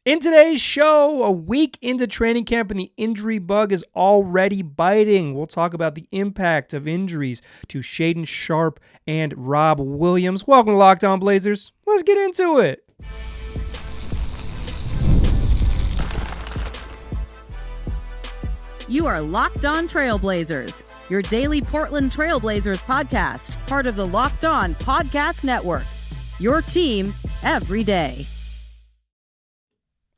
In today's show, a week into training camp and the injury bug is already biting. We'll talk about the impact of injuries to Shaedon Sharpe and Rob Williams. Welcome to Locked On Blazers. Let's get into it. You are Locked On Trailblazers, your daily Portland Trailblazers podcast, part of the Locked On Podcast Network. Your team every day.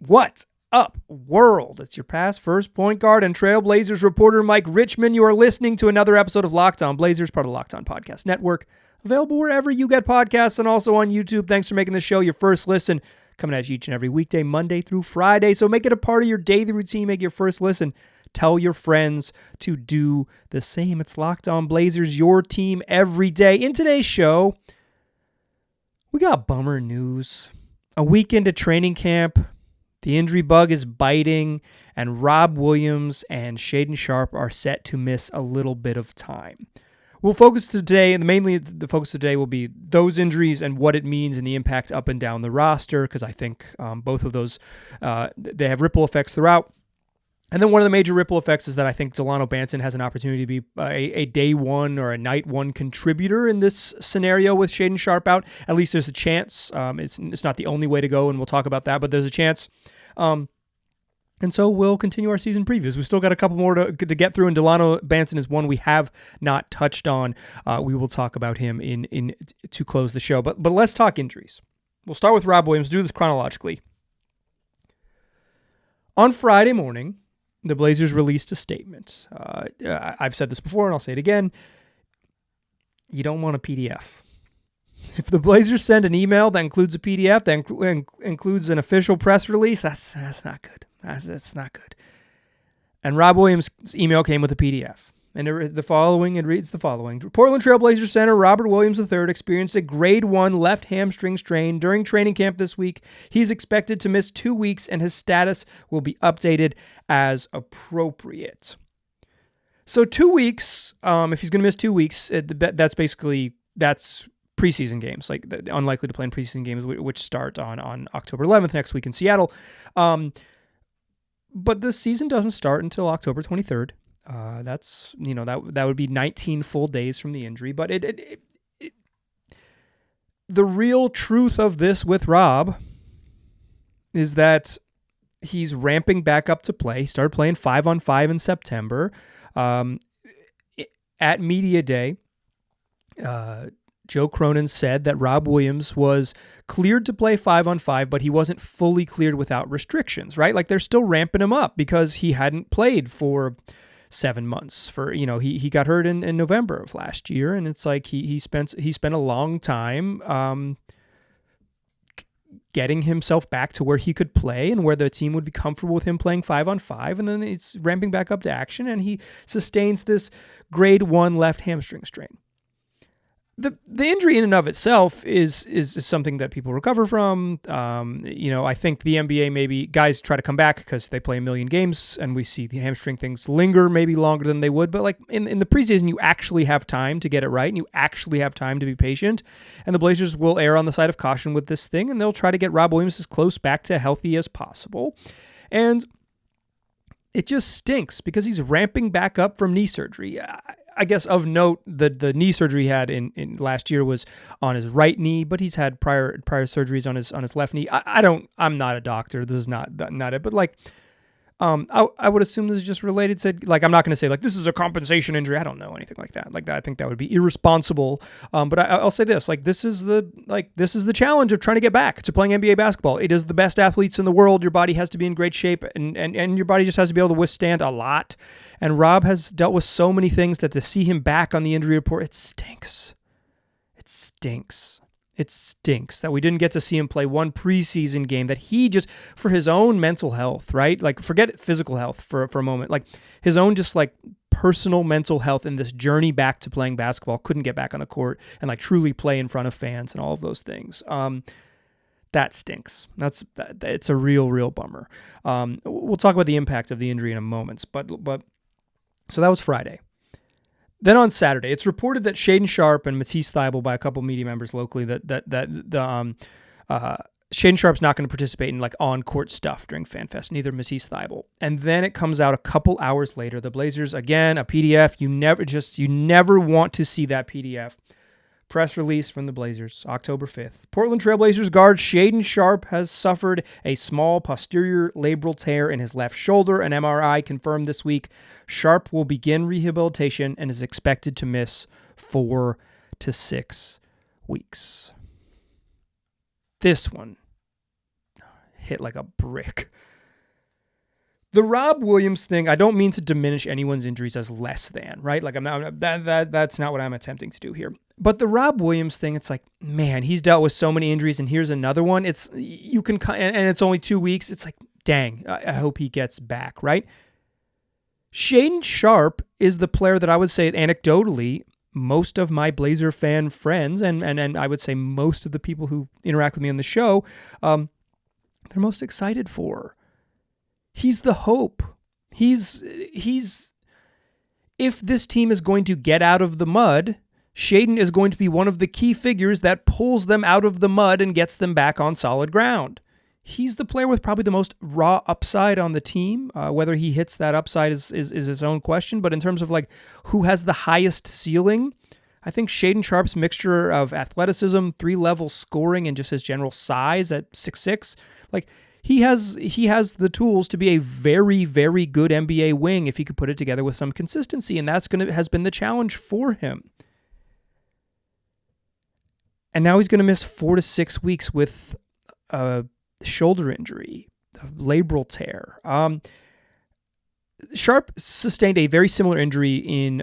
What's up, world? It's your past first point guard and Trailblazers reporter, Mike Richmond. You are listening to another episode of Locked On Blazers, part of the Locked On Podcast Network, available wherever you get podcasts and also on YouTube. Thanks for making the show your first listen, coming at you each and every weekday, Monday through Friday. So make it a part of your daily routine, make your first listen. Tell your friends to do the same. It's Locked On Blazers, your team every day. In today's show, we got bummer news. A week into training camp, the injury bug is biting, and Rob Williams and Shaedon Sharpe are set to miss a little bit of time. We'll focus today, and mainly the focus today will be those injuries and what it means and the impact up and down the roster, because I think both of those, they have ripple effects throughout. And then one of the major ripple effects is that I think Dalano Banton has an opportunity to be a day one or a night one contributor in this scenario with Shaedon Sharpe out. At least there's a chance. It's not the only way to go, and we'll talk about that, but there's a chance. And so we'll continue our season previews. We've still got a couple more to get through, and Dalano Banton is one we have not touched on. We will talk about him in to close the show. But let's talk injuries. We'll start with Rob Williams. Do this chronologically. On Friday morning, the Blazers released a statement. I've said this before, and I'll say it again. You don't want a PDF. If the Blazers send an email that includes a PDF, that includes an official press release, that's not good. That's not good. And Rob Williams' email came with a PDF. And it reads the following. Portland Trailblazers center Robert Williams III experienced a grade 1 left hamstring strain during training camp this week. He's expected to miss 2 weeks, and his status will be updated as appropriate. So 2 weeks, if he's going to miss 2 weeks, that's preseason games, like unlikely to play in preseason games, which start on October 11th next week in Seattle. But the season doesn't start until October 23rd. That would be 19 full days from the injury. But the real truth of this with Rob is that he's ramping back up to play. He started playing 5-on-5 in September. At Media Day, Joe Cronin said that Rob Williams was cleared to play 5-on-5, but he wasn't fully cleared without restrictions, right? Like they're still ramping him up because he hadn't played for 7 months. He got hurt in November of last year, and it's like he spent a long time getting himself back to where he could play and where the team would be comfortable with him playing 5-on-5, and then it's ramping back up to action, and he sustains this grade 1 left hamstring strain. The injury in and of itself is something that people recover from. I think the NBA, maybe guys try to come back because they play a million games, and we see the hamstring things linger maybe longer than they would. But like in the preseason, you actually have time to get it right, and you actually have time to be patient. And the Blazers will err on the side of caution with this thing, and they'll try to get Rob Williams as close back to healthy as possible. And it just stinks because he's ramping back up from knee surgery. I guess of note, the knee surgery he had in last year was on his right knee, but he's had prior surgeries on his left knee. I'm not a doctor. This is not it. But like, I would assume this is just related to, like, I'm not going to say like this is a compensation injury. I don't know anything like that. Like that, I think that would be irresponsible. But I'll say this: like this is the challenge of trying to get back to playing NBA basketball. It is the best athletes in the world. Your body has to be in great shape, and your body just has to be able to withstand a lot. And Rob has dealt with so many things that to see him back on the injury report, it stinks. It stinks. It stinks that we didn't get to see him play one preseason game that he just, for his own mental health, right? Like forget physical health for a moment, like his own just like personal mental health in this journey back to playing basketball, couldn't get back on the court and like truly play in front of fans and all of those things. That stinks. It's a real bummer. We'll talk about the impact of the injury in a moment, but so that was Friday. Then on Saturday, it's reported that Shaedon Sharpe and Matisse Thybulle, by a couple media members locally, that Shaedon Sharpe's not going to participate in like on-court stuff during FanFest, neither Matisse Thybulle. And then it comes out a couple hours later. The Blazers, again, a PDF. You never want to see that PDF. Press release from the Blazers, October 5th. Portland Trail Blazers guard Shaedon Sharpe has suffered a small posterior labral tear in his left shoulder. An MRI confirmed this week. Sharpe will begin rehabilitation and is expected to miss 4 to 6 weeks. This one hit like a brick. The Rob Williams thing, I don't mean to diminish anyone's injuries as less than, right? Like that's not what I'm attempting to do here. But the Rob Williams thing, it's like, man, he's dealt with so many injuries, and here's another one. And it's only 2 weeks. It's like, dang, I hope he gets back, right? Shaedon Sharpe is the player that I would say anecdotally most of my Blazer fan friends and I would say most of the people who interact with me on the show, they're most excited for. He's the hope. He's if this team is going to get out of the mud, Shaedon is going to be one of the key figures that pulls them out of the mud and gets them back on solid ground. He's the player with probably the most raw upside on the team. Whether he hits that upside is his own question. But in terms of like who has the highest ceiling, I think Shaedon Sharpe's mixture of athleticism, 3-level scoring, and just his general size at 6'6", like he has the tools to be a very, very good NBA wing if he could put it together with some consistency, and has been the challenge for him. And now he's going to miss 4 to 6 weeks with a shoulder injury, a labral tear. Sharpe sustained a very similar injury in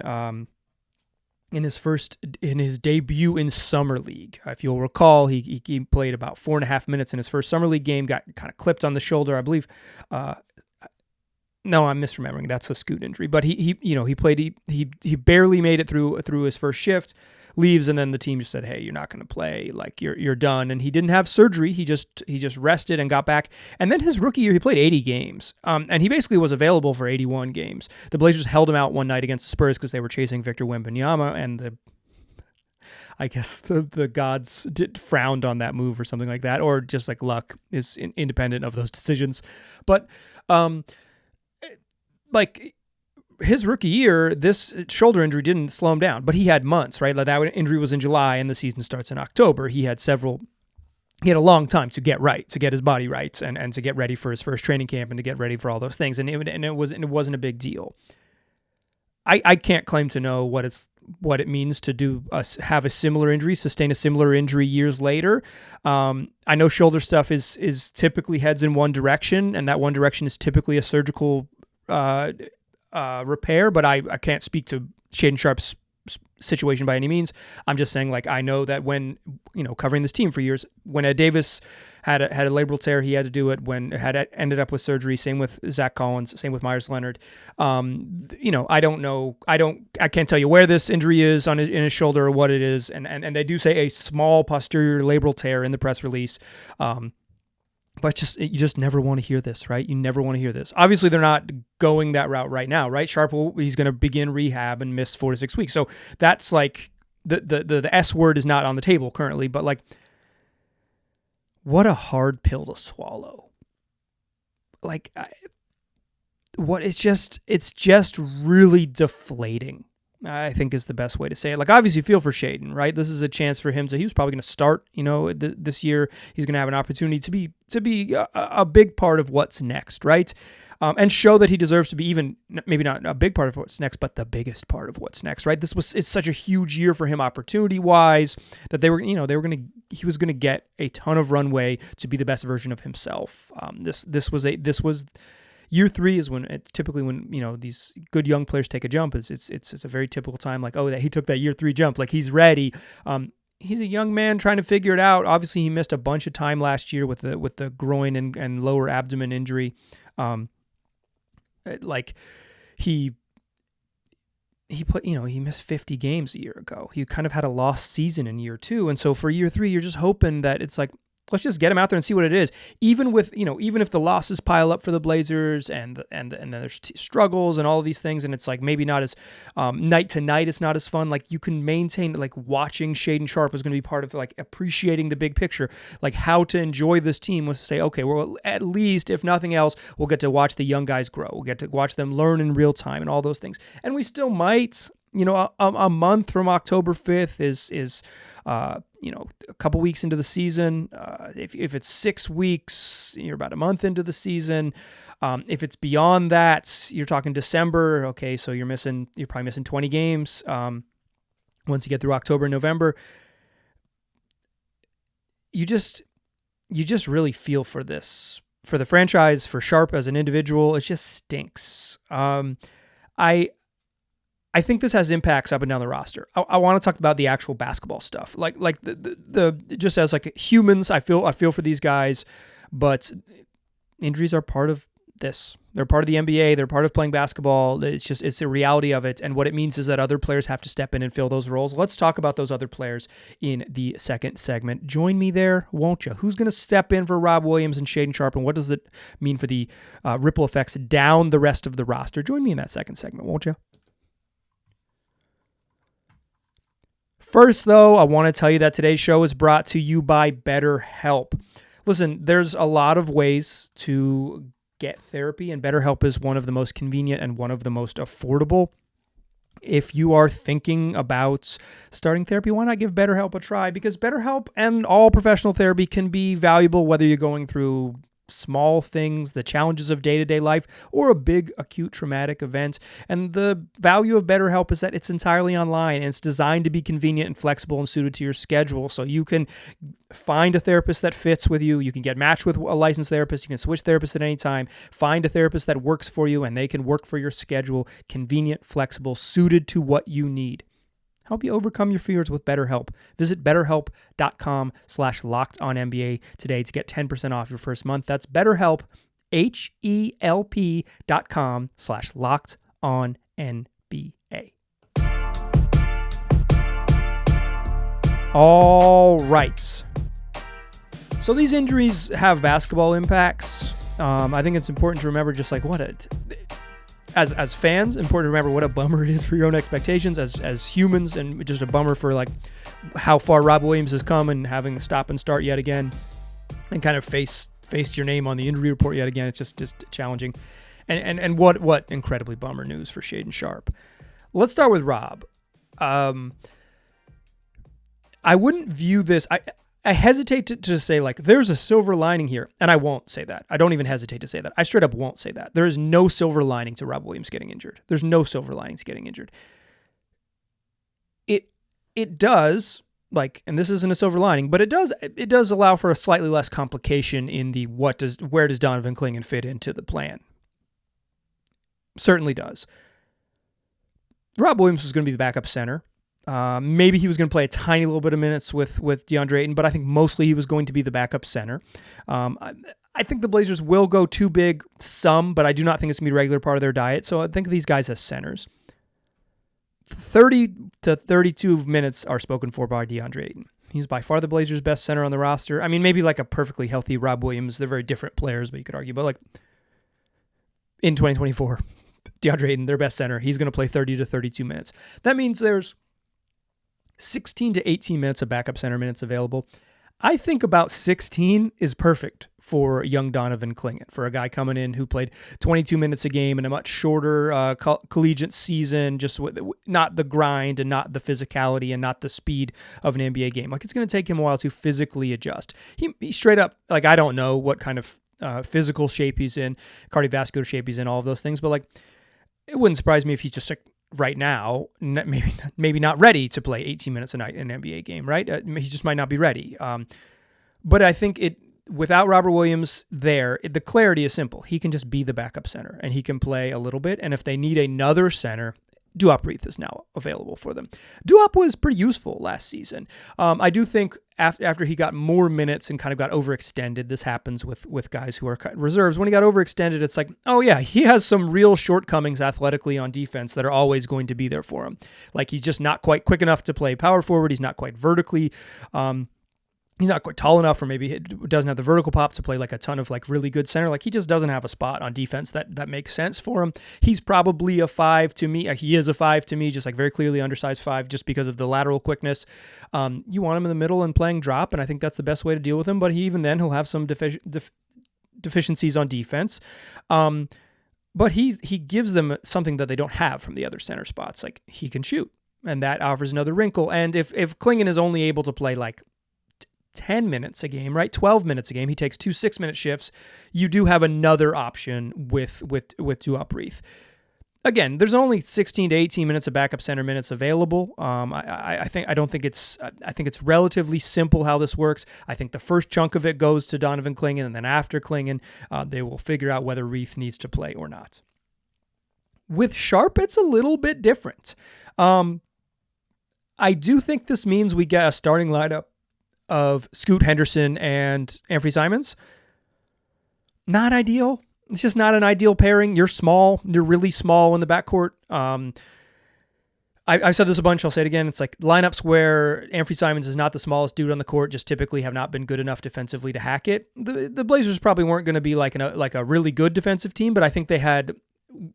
his debut in Summer League. If you'll recall, he played about 4.5 minutes in his first Summer League game, got kind of clipped on the shoulder, I believe. No, I'm misremembering. That's a scoot injury. But he played. He barely made it through his first shift, leaves, and then the team just said, "Hey, you're not going to play. Like you're done." And he didn't have surgery. He just rested and got back. And then his rookie year, he played 80 games. And he basically was available for 81 games. The Blazers held him out one night against the Spurs because they were chasing Victor Wembanyama, and I guess the gods frowned on that move or something like that, or just like luck is independent of those decisions. But like his rookie year, this shoulder injury didn't slow him down, but he had months, right? Like that injury was in July and the season starts in October. He had a long time to get right, to get his body right and to get ready for his first training camp and to get ready for all those things. And it wasn't a big deal. I can't claim to know what it means to have a similar injury, sustain a similar injury years later. I know shoulder stuff is typically heads in one direction, and that one direction is typically a surgical repair, but I can't speak to Shaedon Sharpe's situation by any means. I'm just saying, like, I know that when, covering this team for years, when Ed Davis had a labral tear, he had to do it. When it had ended up with surgery, same with Zach Collins, same with Myers Leonard. I don't know. I can't tell you where this injury is in his shoulder or what it is. And they do say a small posterior labral tear in the press release. But you just never want to hear this, right? You never want to hear this. Obviously, they're not going that route right now, right? Sharpe, he's going to begin rehab and miss 4 to 6 weeks. So that's like the S word is not on the table currently, but like, what a hard pill to swallow. Like, it's just really deflating, I think is the best way to say it. Like, obviously feel for Shaedon, right? This is a chance for him he was probably going to start, this year. He's going to have an opportunity to be a big part of what's next, right? And show that he deserves to be even, maybe not a big part of what's next, but the biggest part of what's next, right? It's such a huge year for him opportunity-wise that he was going to get a ton of runway to be the best version of himself. This was year 3 is when it's typically when, these good young players take a jump. It's a very typical time, like, that he took that year 3 jump, like he's ready. He's a young man trying to figure it out. Obviously, he missed a bunch of time last year with the groin and lower abdomen injury. He played, he missed 50 games a year ago. He kind of had a lost season in year 2. And so for year 3, you're just hoping that it's like, Let's just get him out there and see what it is. Even if the losses pile up for the Blazers and then there's struggles and all of these things, and it's like maybe not as night to night, it's not as fun. Like you can maintain, like watching Shaedon Sharpe is going to be part of like appreciating the big picture, like how to enjoy this team was to say, okay, well at least if nothing else, we'll get to watch the young guys grow. We'll get to watch them learn in real time and all those things. And we still might. A month from October 5th is a couple weeks into the season. If it's 6 weeks, you're about a month into the season. If it's beyond that, you're talking December. Okay, so you're probably missing 20 games. Once you get through October and November, you just really feel for this, for the franchise, for Sharpe as an individual. It just stinks. I think this has impacts up and down the roster. I want to talk about the actual basketball stuff, like the just as like humans. I feel for these guys, but injuries are part of this. They're part of the NBA. They're part of playing basketball. It's the reality of it. And what it means is that other players have to step in and fill those roles. Let's talk about those other players in the second segment. Join me there, won't you? Who's going to step in for Rob Williams and Shaedon Sharpe, and what does it mean for the ripple effects down the rest of the roster? Join me in that second segment, won't you? First, though, I want to tell you that today's show is brought to you by BetterHelp. Listen, there's a lot of ways to get therapy, and BetterHelp is one of the most convenient and one of the most affordable. If you are thinking about starting therapy, why not give BetterHelp a try? Because BetterHelp and all professional therapy can be valuable whether you're going through small things, the challenges of day-to-day life, or a big acute traumatic event. And the value of BetterHelp is that it's entirely online and it's designed to be convenient and flexible and suited to your schedule. So you can find a therapist that fits with you. You can get matched with a licensed therapist. You can switch therapists at any time. Find a therapist that works for you and they can work for your schedule. Convenient, flexible, suited to what you need. Help you overcome your fears with BetterHelp. Visit BetterHelp.com/LockedOnNBA today to get 10% off your first month. That's BetterHelp, HELP.com/LockedOnNBA. All right. So these injuries have basketball impacts. I think it's important to remember just like as fans, important to remember what a bummer it is for your own expectations as humans, and just a bummer for like how far Rob Williams has come and having to stop and start yet again and kind of faced your name on the injury report yet again. It's just challenging. And what incredibly bummer news for Shaedon Sharpe. Let's start with Rob. I wouldn't view this. I hesitate to say like there's a silver lining here, and I won't say that. I don't even hesitate to say that. I straight up won't say that. There is no silver lining to Rob Williams getting injured. There's no silver lining to getting injured. It does, like, and this isn't a silver lining, but it does allow for a slightly less complication in the where does Donovan Kingan fit into the plan? Certainly does. Rob Williams was going to be the backup center. Maybe he was going to play a tiny little bit of minutes with DeAndre Ayton, but I think mostly he was going to be the backup center. I think the Blazers will go too big some, but I do not think it's going to be a regular part of their diet. So I think of these guys as centers. 30 to 32 minutes are spoken for by DeAndre Ayton. He's by far the Blazers' best center on the roster. I mean, maybe like a perfectly healthy Rob Williams. They're very different players, but you could argue. But like in 2024, DeAndre Ayton, their best center, he's going to play 30 to 32 minutes. That means there's 16 to 18 minutes of backup center minutes available. I think about 16 is perfect for young Donovan Kingan, for a guy coming in who played 22 minutes a game in a much shorter collegiate season, just with not the grind and not the physicality and not the speed of an NBA game. Like, it's going to take him a while to physically adjust. He straight up, like, I don't know what kind of physical shape he's in, cardiovascular shape he's in, all of those things, but like, it wouldn't surprise me if he's just like, right now, maybe not ready to play 18 minutes a night in an NBA game, right? He just might not be ready. But I think without Robert Williams there, the clarity is simple. He can just be the backup center, and he can play a little bit. And if they need another center, Duop is now available for them. Duop was pretty useful last season. I do think after he got more minutes and kind of got overextended, this happens with guys who are reserves. When he got overextended, it's like, oh yeah, he has some real shortcomings athletically on defense that are always going to be there for him. Like, he's just not quite quick enough to play power forward. He's not quite vertically he's not quite tall enough, or maybe he doesn't have the vertical pop to play like a ton of like really good center. Like he just doesn't have a spot on defense that makes sense for him. He's probably a 5 to me. He is a 5 to me, just like very clearly undersized 5, just because of the lateral quickness. You want him in the middle and playing drop, and I think that's the best way to deal with him. But even then, he'll have some deficiencies on defense. But he gives them something that they don't have from the other center spots. Like he can shoot, and that offers another wrinkle. And if Kingan is only able to play like 10 minutes a game, right? 12 minutes a game, he takes 2 6-minute shifts. You do have another option with Duop Reith. Again, there's only 16 to 18 minutes of backup center minutes available. I think it's relatively simple how this works. I think the first chunk of it goes to Donovan Kingan, and then after Kingan, they will figure out whether Reith needs to play or not. With Sharpe, it's a little bit different. I do think this means we get a starting lineup of Scoot Henderson and Anfernee Simons. Not ideal. It's just not an ideal pairing. You're small. You're really small in the backcourt. I've said this a bunch. I'll say it again. It's like lineups where Anfernee Simons is not the smallest dude on the court just typically have not been good enough defensively to hack it. The Blazers probably weren't going to be like a really good defensive team, but I think they had,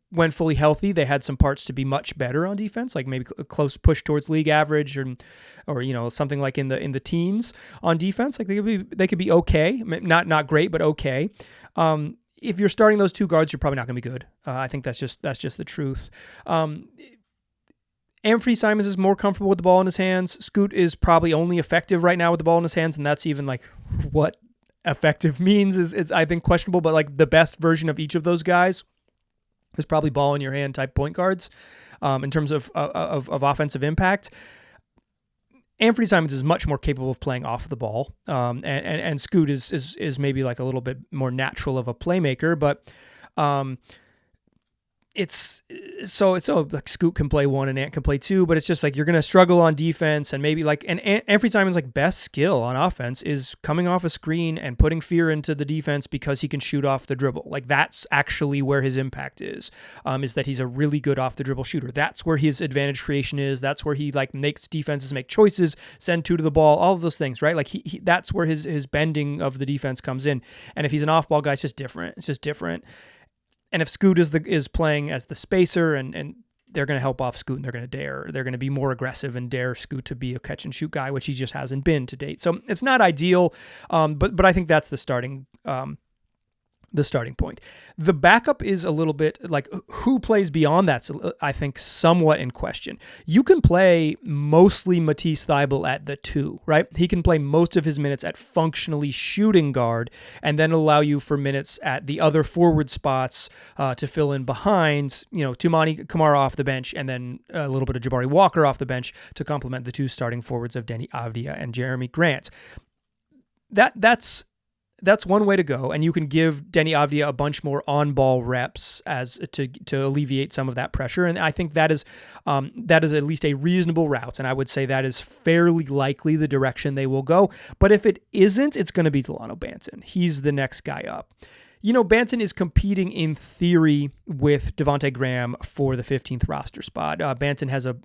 when fully healthy, they had some parts to be much better on defense, like maybe a close push towards league average, or something like in the teens on defense. Like they could be okay, not great, but okay. If you're starting those two guards, you're probably not going to be good. I think that's just the truth. Anfernee Simons is more comfortable with the ball in his hands. Scoot is probably only effective right now with the ball in his hands, and that's even like what effective means is I think questionable. But like the best version of each of those guys is probably ball in your hand type point guards in terms of offensive impact. Anfernee Simons is much more capable of playing off the ball, and Scoot is maybe like a little bit more natural of a playmaker, but it's so like Scoot can play 1 and Ant can play 2, but it's just like you're gonna struggle on defense, and maybe like and Anfernee Simons' like best skill on offense is coming off a screen and putting fear into the defense because he can shoot off the dribble. Like that's actually where his impact is that he's a really good off the dribble shooter. That's where his advantage creation is. That's where he like makes defenses make choices, send 2 to the ball, all of those things, right? Like he that's where his bending of the defense comes in. And if he's an off ball guy, it's just different. It's just different. And if Scoot is playing as the spacer, and they're going to help off Scoot, and they're going to be more aggressive and dare Scoot to be a catch and shoot guy, which he just hasn't been to date. So it's not ideal, but I think that's the starting point. The backup is a little bit like who plays beyond that's, I think, somewhat in question. You can play mostly Matisse Thybulle at the 2, right? He can play most of his minutes at functionally shooting guard, and then allow you for minutes at the other forward spots to fill in behind, Toumani Camara off the bench, and then a little bit of Jabari Walker off the bench to complement the 2 starting forwards of Deni Avdija and Jeremy Grant. That's one way to go, and you can give Deni Avdija a bunch more on-ball reps as to alleviate some of that pressure. And I think that is at least a reasonable route, and I would say that is fairly likely the direction they will go. But if it isn't, it's going to be Dalano Banton. He's the next guy up. Banton is competing in theory with Devontae Graham for the 15th roster spot. Banton has a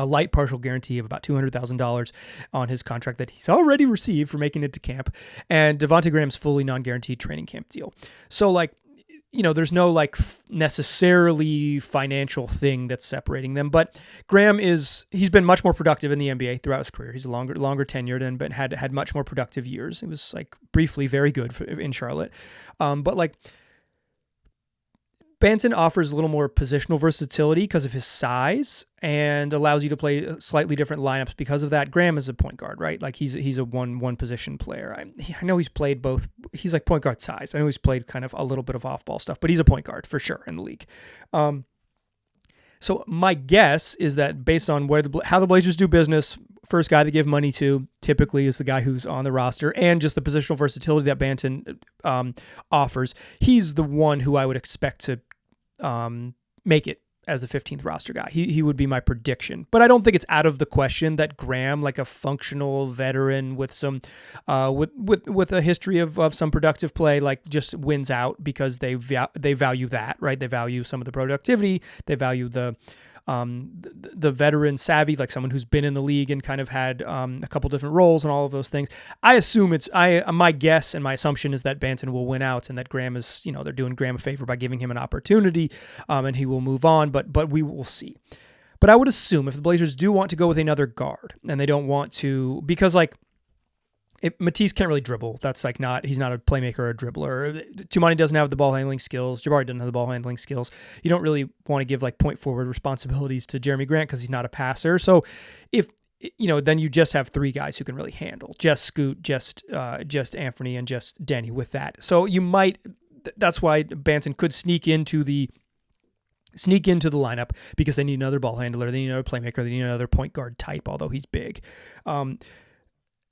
light partial guarantee of about $200,000 on his contract that he's already received for making it to camp, and Devontae Graham's fully non-guaranteed training camp deal. So there's no necessarily financial thing that's separating them, but Graham he's been much more productive in the NBA throughout his career. He's longer tenured and had much more productive years. It was briefly very good in Charlotte. But Banton offers a little more positional versatility because of his size, and allows you to play slightly different lineups because of that. Graham is a point guard, right? Like he's a one position player. I know he's played both. He's like point guard size. I know he's played kind of a little bit of off ball stuff, but he's a point guard for sure in the league. So my guess is that based on how the Blazers do business, first guy they give money to typically is the guy who's on the roster, and just the positional versatility that Banton offers. He's the one who I would expect to make it as the 15th roster guy. He would be my prediction, but I don't think it's out of the question that Graham, like a functional veteran with some with a history of some productive play, just wins out because they value that, right? They value some of the productivity, they value the the veteran savvy, like someone who's been in the league and kind of had a couple different roles and all of those things. I assume my guess and my assumption is that Banton will win out and that Graham is, they're doing Graham a favor by giving him an opportunity, and he will move on, but we will see. But I would assume if the Blazers do want to go with another guard and they don't want to, because Matisse can't really dribble. That's he's not a playmaker or a dribbler. Tumani doesn't have the ball handling skills. Jabari doesn't have the ball handling skills. You don't really want to give point forward responsibilities to Jeremy Grant because he's not a passer. So if, then you just have three guys who can really handle. Just Scoot, just Anthony, and just Denny with that. So that's why Banton could sneak into the lineup because they need another ball handler, they need another playmaker, they need another point guard type, although he's big.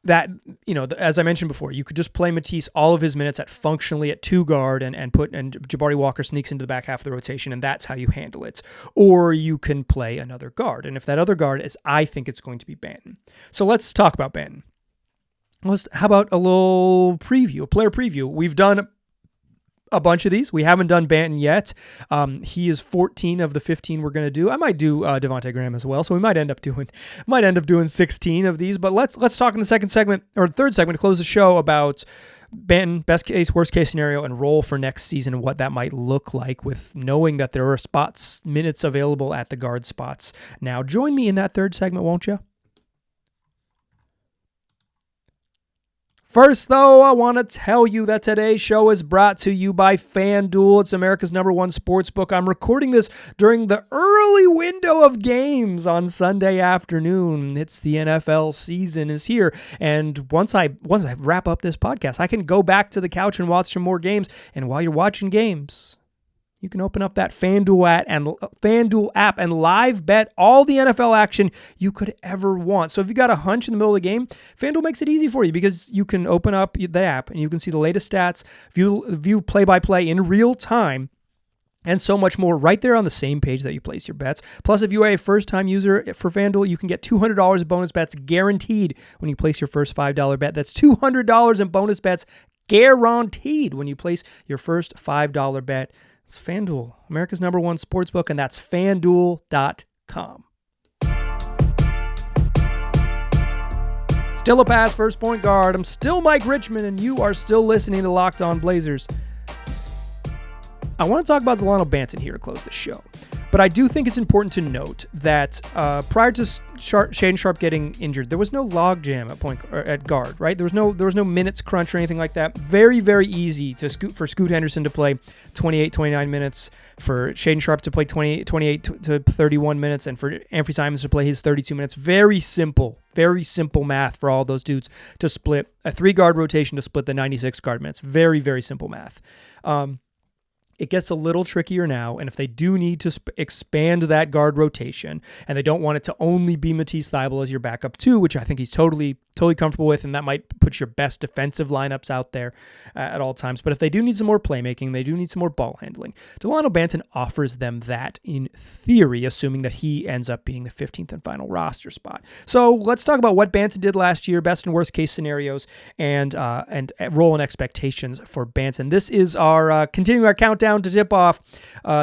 As I mentioned before, you could just play Matisse all of his minutes functionally at two guard and Jabari Walker sneaks into the back half of the rotation, and that's how you handle it. Or you can play another guard. And if that other guard is, I think it's going to be Banton. So let's talk about Banton. How about a little preview, a player preview? We've done a bunch of these. We haven't done Banton yet. He is 14 of the 15 we're going to do. I might do Devontae Graham as well, so we might end up doing 16 of these. But let's talk in the third segment to close the show about Banton, best case, worst case scenario, and role for next season and what that might look like with knowing that there are minutes available at the guard spots. Now, join me in that third segment, won't you? First, though, I want to tell you that today's show is brought to you by FanDuel. It's America's #1 sportsbook. I'm recording this during the early window of games on Sunday afternoon. It's the NFL season is here, and once I wrap up this podcast, I can go back to the couch and watch some more games. And while you're watching games, you can open up that FanDuel app and live bet all the NFL action you could ever want. So if you got a hunch in the middle of the game, FanDuel makes it easy for you because you can open up the app and you can see the latest stats, view play-by-play in real time, and so much more right there on the same page that you place your bets. Plus, if you are a first-time user for FanDuel, you can get $200 in bonus bets guaranteed when you place your first $5 bet. That's $200 in bonus bets guaranteed when you place your first $5 bet. It's FanDuel, America's #1 sportsbook, and that's FanDuel.com. Still a pass, first point guard. I'm still Mike Richmond, and you are still listening to Locked On Blazers. I want to talk about Dalano Banton here to close the show. But I do think it's important to note that prior to Shaedon Sharpe getting injured, there was no logjam at guard, right? There was no minutes crunch or anything like that. Very, very easy for Scoot Henderson to play 28, 29 minutes, for Shaedon Sharpe to play 28 to 31 minutes, and for Anthony Simons to play his 32 minutes. Very simple math for all those dudes to split a 3-guard rotation to split the 96 guard minutes. Very, very simple math. It gets a little trickier now, and if they do need to expand that guard rotation, and they don't want it to only be Matisse Thybulle as your backup too, which I think he's totally comfortable with, and that might put your best defensive lineups out there at all times. But if they do need some more playmaking, they do need some more ball handling, Dalano Banton offers them that in theory, assuming that he ends up being the 15th and final roster spot. So let's talk about what Banton did last year, best and worst case scenarios, and role and expectations for Banton. This is our continuing our countdown to tip off.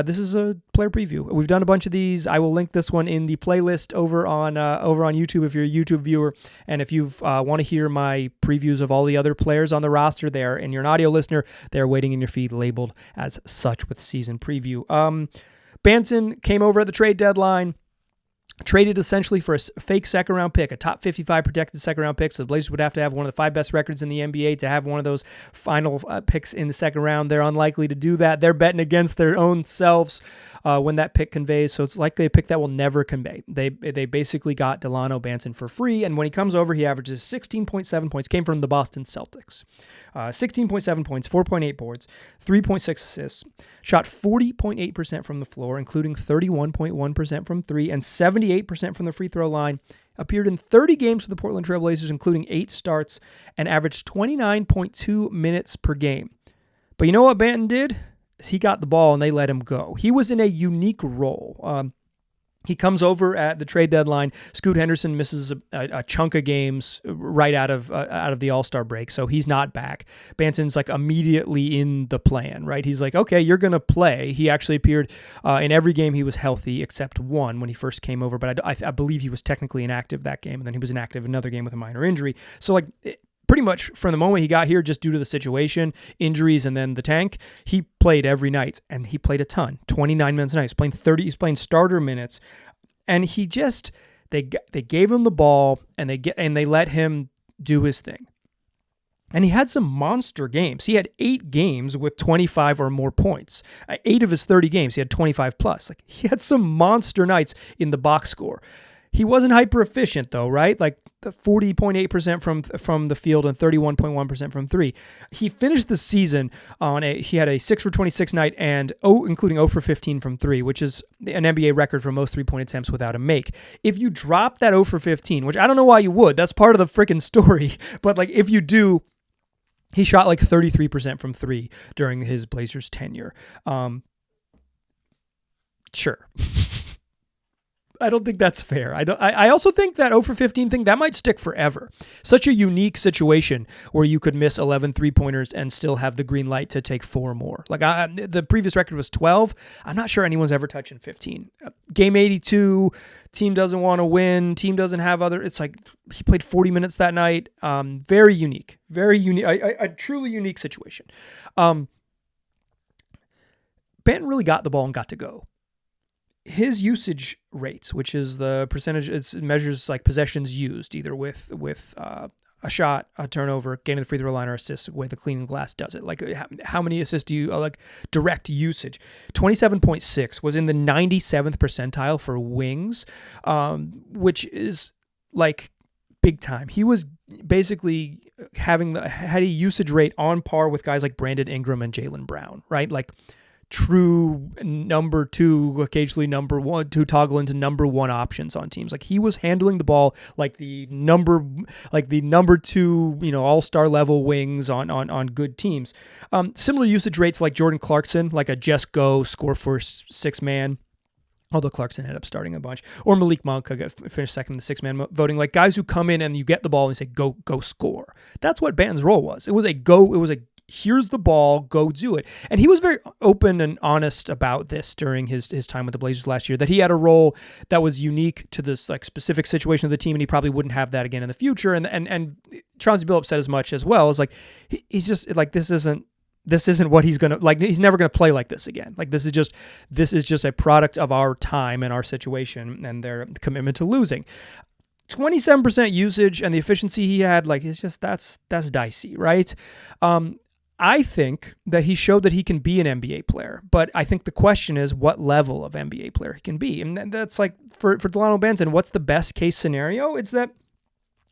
This is a player preview. We've done a bunch of these. I will link this one in the playlist over on YouTube if you're a YouTube viewer, and if you want to hear my previews of all the other players on the roster there, and you're an audio listener, they're waiting in your feed labeled as such with season preview. Banton came over at the trade deadline, traded essentially for a fake second-round pick, a top 55 protected second-round pick. So the Blazers would have to have one of the 5 best records in the NBA to have one of those final picks in the second round. They're unlikely to do that. They're betting against their own selves when that pick conveys. So it's likely a pick that will never convey. They basically got Dalano Banton for free, and when he comes over, he averages 16.7 points. Came from the Boston Celtics. 16.7 points, 4.8 boards, 3.6 assists, shot 40.8% from the floor, including 31.1% from 3 and 78% from the free throw line. Appeared in 30 games for the Portland Trail Blazers, including 8 starts, and averaged 29.2 minutes per game. But you know what Banton did? He got the ball and they let him go. He was in a unique role. He comes over at the trade deadline. Scoot Henderson misses a chunk of games right out of the All-Star break, so he's not back. Banton's like immediately in the plan, right? He's like, okay, you're going to play. He actually appeared in every game he was healthy except one when he first came over, but I believe he was technically inactive that game, and then he was inactive another game with a minor injury. So like pretty much from the moment he got here, just due to the situation, injuries, and then the tank, he played every night, and he played a ton, 29 minutes a night. He's playing 30. He's playing starter minutes, and he just they gave him the ball, and they let him do his thing. And he had some monster games. He had 8 games with 25 or more points. 8 of his 30 games, he had 25 plus. Like, he had some monster nights in the box score. He wasn't hyper efficient though, right? Like the 40.8% from the field and 31.1% from 3. He finished the season he had a 6 for 26 night and including 0 for 15 from 3, which is an NBA record for most 3-point attempts without a make. If you drop that 0 for 15, which I don't know why you would, that's part of the freaking story, but like if you do, he shot like 33% from 3 during his Blazers tenure. Sure. I don't think that's fair. I also think that 0 for 15 thing, that might stick forever. Such a unique situation where you could miss 11 3-pointers and still have the green light to take 4 more. Like the previous record was 12. I'm not sure anyone's ever touching 15. Game 82, team doesn't want to win, team doesn't have other. It's like he played 40 minutes that night. Very unique. A truly unique situation. Banton really got the ball and got to go. His usage rates, which is the percentage, it measures like possessions used, either with a shot, a turnover, gain of the free throw line, or assists, the way the cleaning glass does it. Like how many assists do you like direct usage? 27.6 was in the 97th percentile for wings, which is like big time. He was basically had a usage rate on par with guys like Brandon Ingram and Jaylen Brown, right? Like true number 2, occasionally number 1, to toggle into number 1 options on teams. Like he was handling the ball like the number 2, all-star level wings on good teams. Similar usage rates like Jordan Clarkson, like a just go score for 6-man. Although Clarkson ended up starting a bunch, or Malik Monk finished second in the 6-man voting. Like guys who come in and you get the ball and say go score. That's what Banton's role was. It was a here's the ball, go do it. And he was very open and honest about this during his time with the Blazers last year, that he had a role that was unique to this like specific situation of the team, and he probably wouldn't have that again in the future. And Chauncey Billups said as much as well. It's like he's just like this isn't what he's gonna like. He's never gonna play like this again. Like this is just a product of our time and our situation and their commitment to losing. 27% usage and the efficiency he had, like it's just that's dicey, right? I think that he showed that he can be an NBA player, but I think the question is what level of NBA player he can be. And that's like for Dalano Banton, what's the best case scenario? It's that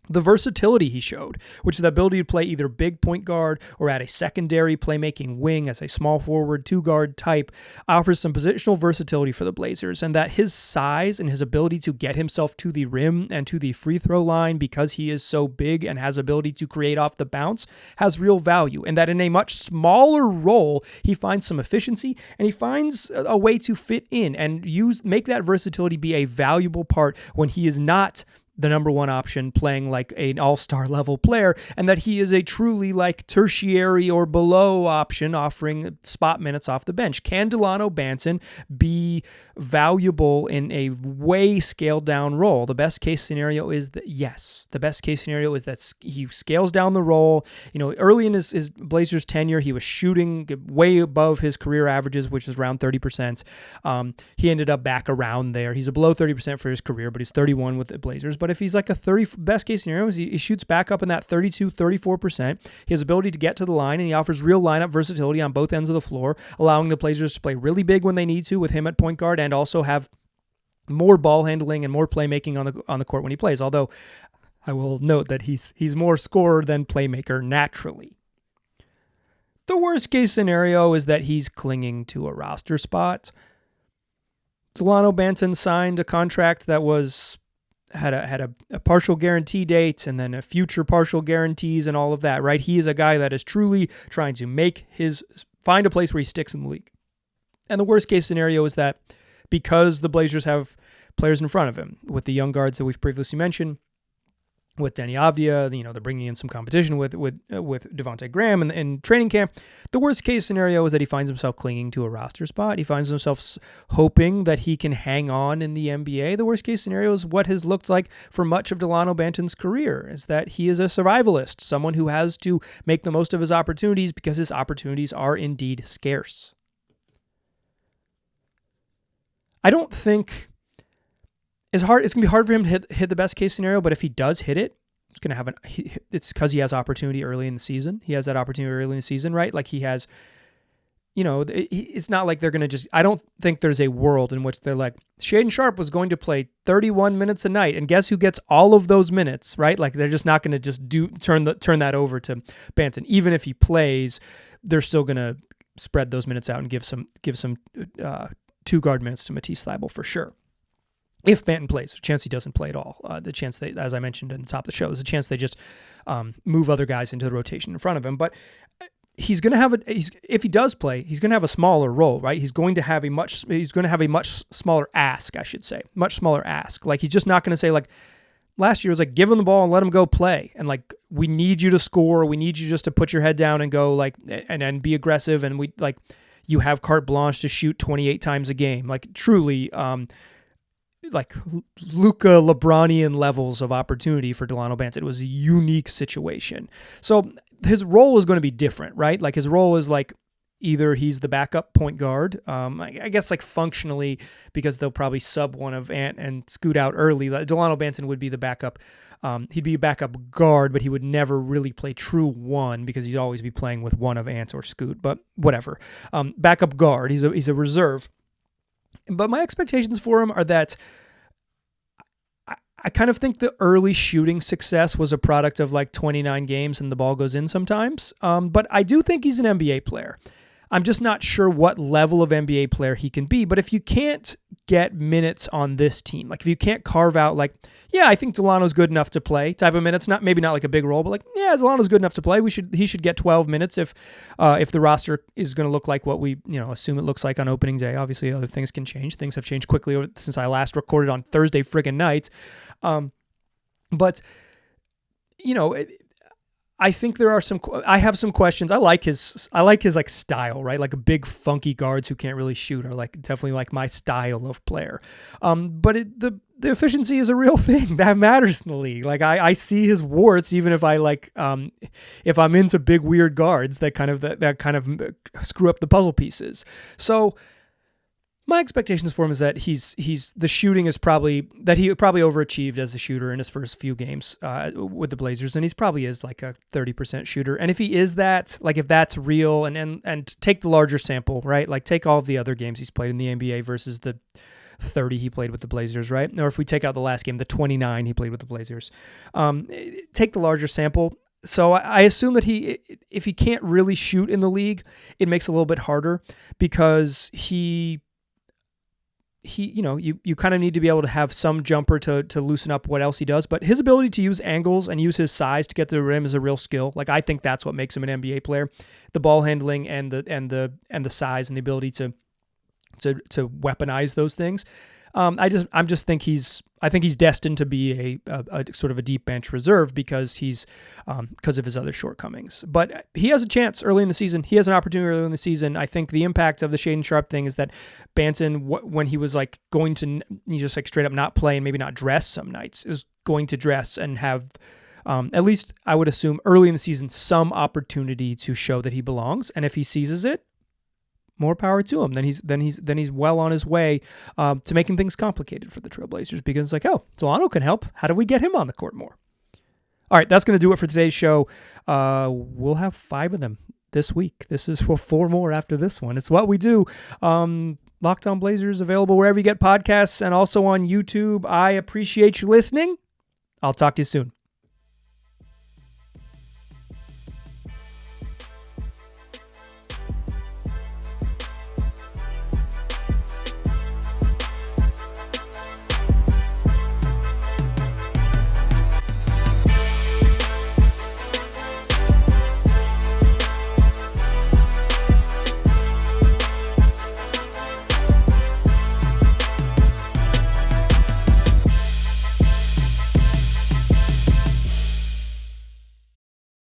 the versatility he showed, which is the ability to play either big point guard or at a secondary playmaking wing as a small forward, 2-guard type, offers some positional versatility for the Blazers, and that his size and his ability to get himself to the rim and to the free throw line because he is so big and has ability to create off the bounce has real value, and that in a much smaller role, he finds some efficiency and he finds a way to fit in and make that versatility be a valuable part when he is not the number 1 option playing like an all-star level player, and that he is a truly like tertiary or below option offering spot minutes off the bench. Can Dalano Banton be valuable in a way scaled down role? The best case scenario is that yes. The best case scenario is that he scales down the role. Early in his Blazers tenure, he was shooting way above his career averages, which is around 30%. He ended up back around there. He's below 30% for his career, but he's 31 with the Blazers. But if he's like a 30, best case scenario is he shoots back up in that 32, 34%. He has ability to get to the line, and he offers real lineup versatility on both ends of the floor, allowing the Blazers to play really big when they need to with him at point guard, and also have more ball handling and more playmaking on the court when he plays. Although I will note that he's more scorer than playmaker naturally. The worst case scenario is that he's clinging to a roster spot. Dalano Banton signed a contract that had a partial guarantee date and then a future partial guarantees and all of that, right? He is a guy that is truly trying to find a place where he sticks in the league. And the worst case scenario is that because the Blazers have players in front of him with the young guards that we've previously mentioned. With Denny Avdia, they're bringing in some competition with Devontae Graham in training camp. The worst case scenario is that he finds himself clinging to a roster spot. He finds himself hoping that he can hang on in the NBA. The worst case scenario is what has looked like for much of Dalano Banton's career, is that he is a survivalist, someone who has to make the most of his opportunities because his opportunities are indeed scarce. I don't think it's going to be hard for him to hit the best case scenario, but if he does hit it, it's because he has opportunity early in the season. He has that opportunity early in the season, right? Like he has, it's not like they're going to I don't think there's a world in which they're like, Shaedon Sharpe was going to play 31 minutes a night, and guess who gets all of those minutes, right? Like they're just not going to turn that over to Banton. Even if he plays, they're still going to spread those minutes out and give some 2 guard minutes to Matisse Thybulle for sure. If Banton plays, a chance he doesn't play at all. The chance they, as I mentioned in the top of the show, there's a chance they just move other guys into the rotation in front of him. But he's going to have if he does play, he's going to have a smaller role, right? He's going to have a much smaller ask, I should say, much smaller ask. Like he's just not going to say like last year was like give him the ball and let him go play, and like we need you to score, we need you just to put your head down and go like and be aggressive, and we like you have carte blanche to shoot 28 times a game, like truly. Like Luka LeBronian levels of opportunity for Dalano Banton. It was a unique situation. So his role is going to be different, right? Like his role is like either he's the backup point guard. I guess like functionally, because they'll probably sub one of Ant and scoot out early. Dalano Banton would be the backup. He'd be a backup guard, but he would never really play true one because he'd always be playing with one of Ant or Scoot, but whatever. Backup guard. He's a reserve. But my expectations for him are that I kind of think the early shooting success was a product of like 29 games and the ball goes in sometimes. But I do think he's an NBA player. I'm just not sure what level of NBA player he can be. But if you can't get minutes on this team, like if you can't carve out like, yeah, I think Delano's good enough to play type of minutes, maybe not like a big role, but like, yeah, Delano's good enough to play. He should get 12 minutes if the roster is going to look like what we assume it looks like on opening day. Obviously, other things can change. Things have changed quickly since I last recorded on Thursday friggin' night. But I think there are I have some questions. I like his like style, right? Like a big funky guards who can't really shoot are like definitely like my style of player. But the efficiency is a real thing that matters in the league. Like I see his warts, even if I like, if I'm into big weird guards that kind of screw up the puzzle pieces. So my expectations for him is that the shooting is probably that he probably overachieved as a shooter in his first few games with the Blazers, and he's probably is like a 30% shooter. And if he is that, like if that's real, and take the larger sample, right? Like take all of the other games he's played in the NBA versus the 30 he played with the Blazers, right? Or if we take out the last game, the 29 he played with the Blazers, take the larger sample. So I assume that if he can't really shoot in the league, it makes it a little bit harder because you kind of need to be able to have some jumper to loosen up what else he does. But his ability to use angles and use his size to get to the rim is a real skill. Like I think that's what makes him an NBA player: the ball handling and the size and the ability to weaponize those things. I think he's destined to be a sort of a deep bench reserve because of his other shortcomings. But he has a chance early in the season. He has an opportunity early in the season. I think the impact of the Shaedon Sharpe thing is that Banton, when he was like going to just like straight up not play and maybe not dress some nights, is going to dress and have at least I would assume early in the season some opportunity to show that he belongs. And if he seizes it, more power to him. Then he's well on his way to making things complicated for the Trailblazers because it's like, oh, Delano can help. How do we get him on the court more? All right, that's going to do it for today's show. We'll have 5 of them this week. This is 4 more after this one. It's what we do. Locked On Blazers available wherever you get podcasts and also on YouTube. I appreciate you listening. I'll talk to you soon.